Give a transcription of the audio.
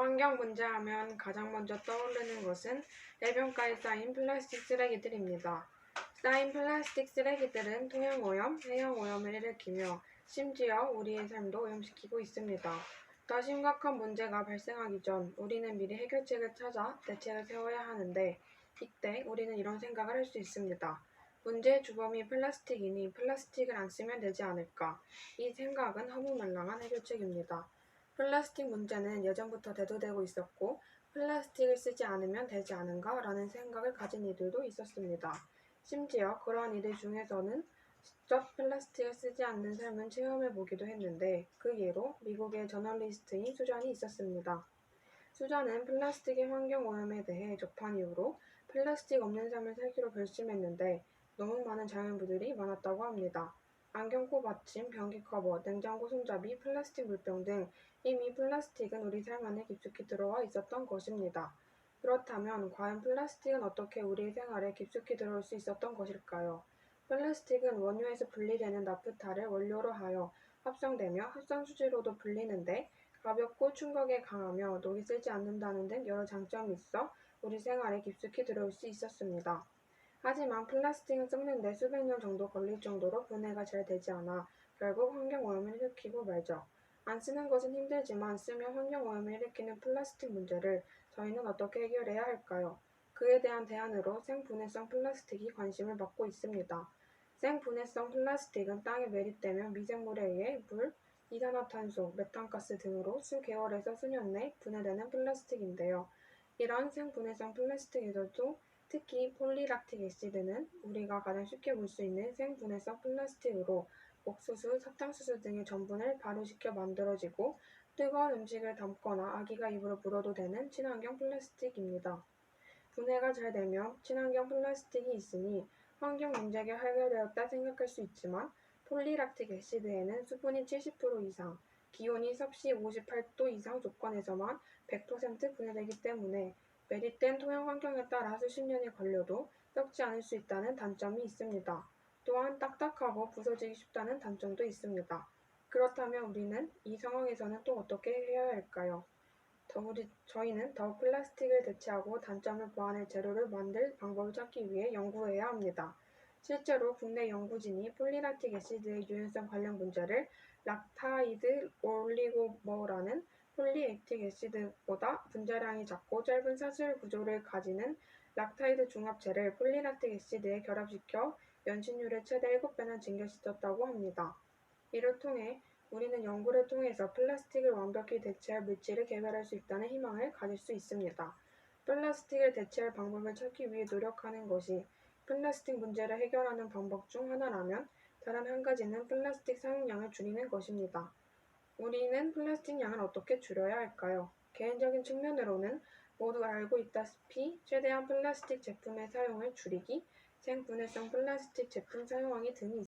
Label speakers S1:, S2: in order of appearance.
S1: 환경 문제 하면 가장 먼저 떠오르는 것은 해변가에 쌓인 플라스틱 쓰레기들입니다. 쌓인 플라스틱 쓰레기들은 토양오염, 해양오염을 일으키며 심지어 우리의 삶도 오염시키고 있습니다. 더 심각한 문제가 발생하기 전 우리는 미리 해결책을 찾아 대책을 세워야 하는데 이때 우리는 이런 생각을 할 수 있습니다. 문제의 주범이 플라스틱이니 플라스틱을 안 쓰면 되지 않을까? 이 생각은 허무맹랑한 해결책입니다. 플라스틱 문제는 예전부터 대두되고 있었고 플라스틱을 쓰지 않으면 되지 않은가 라는 생각을 가진 이들도 있었습니다. 심지어 그러한 이들 중에서는 직접 플라스틱을 쓰지 않는 삶을 체험해 보기도 했는데 그 예로 미국의 저널리스트인 수잔이 있었습니다. 수잔은 플라스틱의 환경오염에 대해 접한 이후로 플라스틱 없는 삶을 살기로 결심했는데 너무 많은 장애물들이 많았다고 합니다. 안경코 받침, 변기 커버, 냉장고 손잡이, 플라스틱 물병 등 이미 플라스틱은 우리 삶 안에 깊숙이 들어와 있었던 것입니다. 그렇다면 과연 플라스틱은 어떻게 우리 생활에 깊숙이 들어올 수 있었던 것일까요? 플라스틱은 원료에서 분리되는 나프타를 원료로 하여 합성되며 합성수지로도 불리는데 가볍고 충격에 강하며 녹이 슬지 않는다는 등 여러 장점이 있어 우리 생활에 깊숙이 들어올 수 있었습니다. 하지만 플라스틱은 썩는데 수백 년 정도 걸릴 정도로 분해가 잘 되지 않아 결국 환경오염을 일으키고 말죠. 안 쓰는 것은 힘들지만 쓰면 환경오염을 일으키는 플라스틱 문제를 저희는 어떻게 해결해야 할까요? 그에 대한 대안으로 생분해성 플라스틱이 관심을 받고 있습니다. 생분해성 플라스틱은 땅에 매립되면 미생물에 의해 물, 이산화탄소, 메탄가스 등으로 수개월에서 수년 내 분해되는 플라스틱인데요. 이런 생분해성 플라스틱에서도 특히 폴리락틱 애시드는 우리가 가장 쉽게 볼 수 있는 생분해성 플라스틱으로 옥수수, 사탕수수 등의 전분을 발효시켜 만들어지고 뜨거운 음식을 담거나 아기가 입으로 물어도 되는 친환경 플라스틱입니다. 분해가 잘 되면 친환경 플라스틱이 있으니 환경 문제가 해결되었다 생각할 수 있지만 폴리락틱 애시드에는 수분이 70% 이상, 기온이 섭씨 58도 이상 조건에서만 100% 분해되기 때문에 매립된 토양 환경에 따라 수십 년이 걸려도 썩지 않을 수 있다는 단점이 있습니다. 또한 딱딱하고 부서지기 쉽다는 단점도 있습니다. 그렇다면 우리는 이 상황에서는 또 어떻게 해야 할까요? 저희는 더욱 플라스틱을 대체하고 단점을 보완할 재료를 만들 방법을 찾기 위해 연구해야 합니다. 실제로 국내 연구진이 폴리락틱 애시드의 유연성 관련 문제를 락타이드 올리고머라는 폴리액틱 애시드보다 분자량이 작고 짧은 사슬 구조를 가지는 락타이드 중합체를 폴리락틱 애시드에 결합시켜 연신율을 최대 7배나 증가시켰다고 합니다. 이를 통해 우리는 연구를 통해서 플라스틱을 완벽히 대체할 물질을 개발할 수 있다는 희망을 가질 수 있습니다. 플라스틱을 대체할 방법을 찾기 위해 노력하는 것이 플라스틱 문제를 해결하는 방법 중 하나라면 다른 한 가지는 플라스틱 사용량을 줄이는 것입니다. 우리는 플라스틱 양을 어떻게 줄여야 할까요? 개인적인 측면으로는 모두 알고 있다시피 최대한 플라스틱 제품의 사용을 줄이기, 생분해성 플라스틱 제품 사용하기 등이